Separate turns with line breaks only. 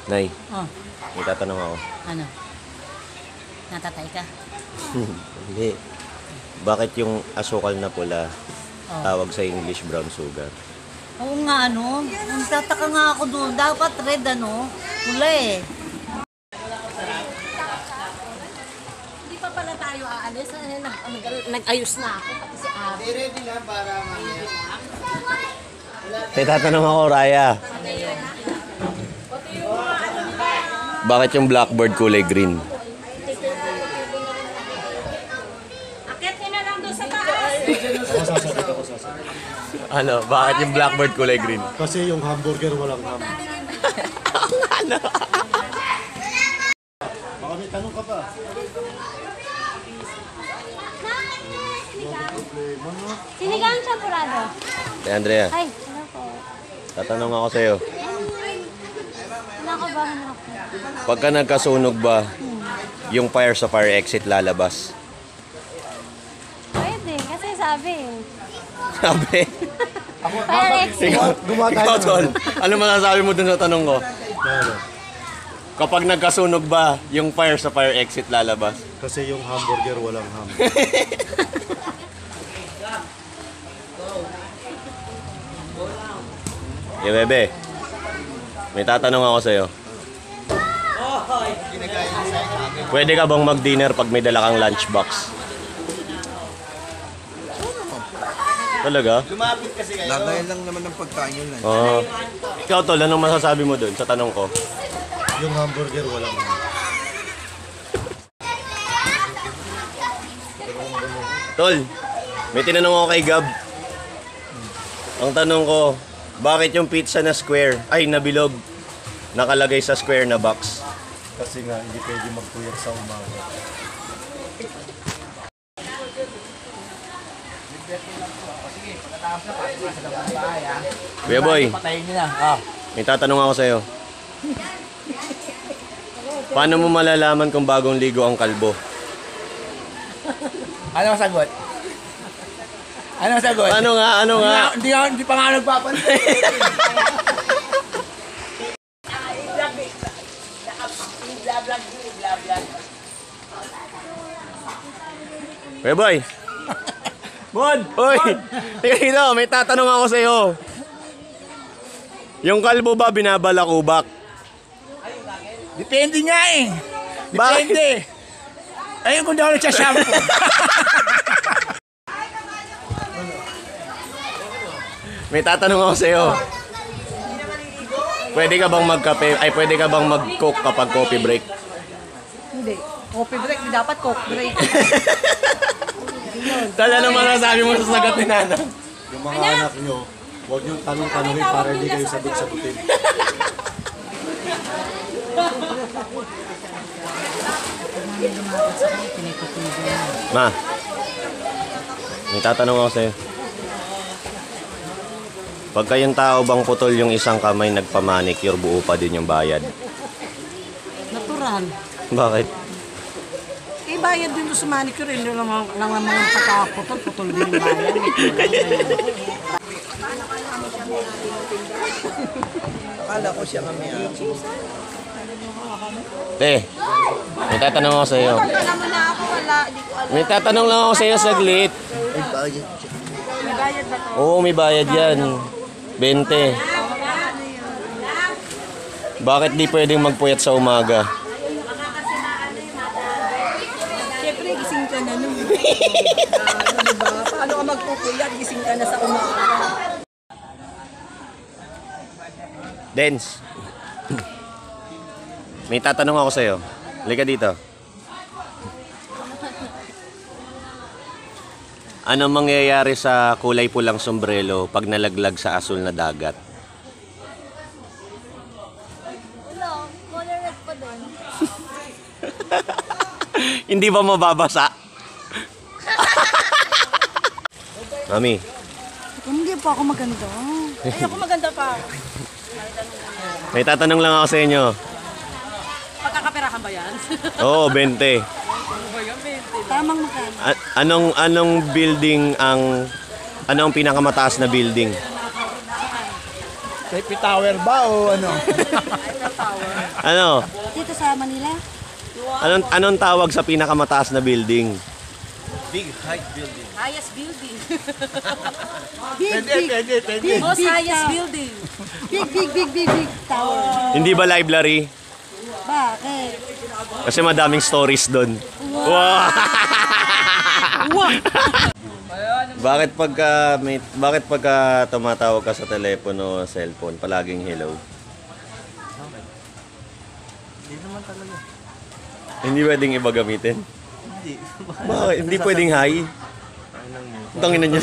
Nay, may tatanong ako.
Ano? Natatay ka?
Hindi. Bakit yung asukal na pula tawag sa English brown sugar?
Oo nga, ano? Nagtataka nga ako doon. Dapat red, ano? Pula eh. Hindi pa pala tayo aalis. Nag-ayos na ako. Pati si Abby.
Ready na para mamaya.
May tatanong ako, Raya. Bakit yung blackboard kulay green?
Akit na lang doon sa taas.
Ako sasagot.
Ano? Bakit yung blackboard kulay green?
Kasi yung hamburger walang ham.
Ano?
Baka may tanong ka pa.
Sinigang champurado.
Hey, Andrea,
Ay, ano po?
tatanong ako sa'yo.
Nakabahan ako.
Pagka nagkasunog ba, yung fire sa fire exit lalabas?
Pwede, kasi sabi.
Sabi?
Fire exit.
Ikaw, Tol. Ano masasabi mo dun sa tanong ko?
Ano?
Kapag nagkasunog ba, yung fire sa fire exit lalabas?
Kasi yung hamburger walang ham.
Yeah, bebe. May tatanong ako sa'yo. Pwede ka bang mag-dinner pag may dala kang lunchbox? Talaga?
Lagayan lang naman ng pagkain yun lang.
Oo. Ikaw, Tol, anong masasabi mo dun sa tanong ko?
Yung hamburger walang ham.
Tol, may tinanong ako kay Gab. Ang tanong ko, bakit yung pizza na square, ay nabilog, nakalagay sa square na box?
Kasi nga hindi pwede magpuyat sa umaga.
Kuya Boy, may tatanong ako sa'yo. Paano mo malalaman kung bagong ligo ang kalbo?
Ano ang sagot? Ano ang sagot?
Ano nga?
Hindi pa nga nagpapansin.
Kuya Boy! Bon! Hoy! Tingnan dito, may tatanong ako sa'yo. Yung kalbo ba binabalakubak?
Depende nga eh.
Bakit?
Depende. Ayun kung daw nagsashampoo.
May tatanong ako sa'yo. Pwede ka bang magkape, ay pwede ka bang mag-coke kapag coffee break?
Hindi. Coffee break, di dapat coke break.
Tal, ano masasabi mo sa sagot ni Nana?
Yung mga anak nyo, huwag nyo tanong-tanongin para hindi kayo sagot-sagutin.
Ma, may tatanong ako sa'yo. Pagka yung tao bang putol yung isang kamay nagpamanicure, buo pa din yung bayad?
Natural.
Bakit?
Eh, bayad din doon sa manicure. Hindi lang mga pagkakaputol. Putol din yung bayad.
Akala ko siya kami.
May tatanong ako sa'yo.
Alam mo na ako, wala. Di ko alam.
May tatanong lang ako sa'yo saglit.
Ay, bayad siya.
May bayad ba to?
Oo, may bayad yan. 20. Bakit di pwedeng magpuyat sa umaga?
Siyempre, gising ka na nun. Diba? Paano ka magpupuyat? Gising ka na sa umaga.
Dens. May tatanong ako sa'yo. Halika dito. Anong mangyayari sa kulay pulang sombrero pag nalaglag sa asul na dagat?
Wala, color red pa doon.
Hindi ba mababasa? Mami,
Hindi pa ako maganda. Ay, ako maganda pa.
may tatanong lang ako sa inyo.
Pagkakaperahan ba yan?
Oo, 20.
Tamang magkano.
Anong building ang pinakamataaas na building?
Safety tower ba o ano?
Ano?
Dito sa Manila?
Anong tawag sa pinakamataas na building?
Highest building.
Pwede.
Most highest building. Big tower.
Hindi ba library?
Bakit?
Kasi madaming stories doon. Wow! Bakit pagka tumatawag ka sa telepono o cellphone, palaging hello?
Hindi naman talaga.
Hindi pwedeng iba gamitin?
Hindi.
Bakit? Hindi pwedeng hi? Tangin na niya.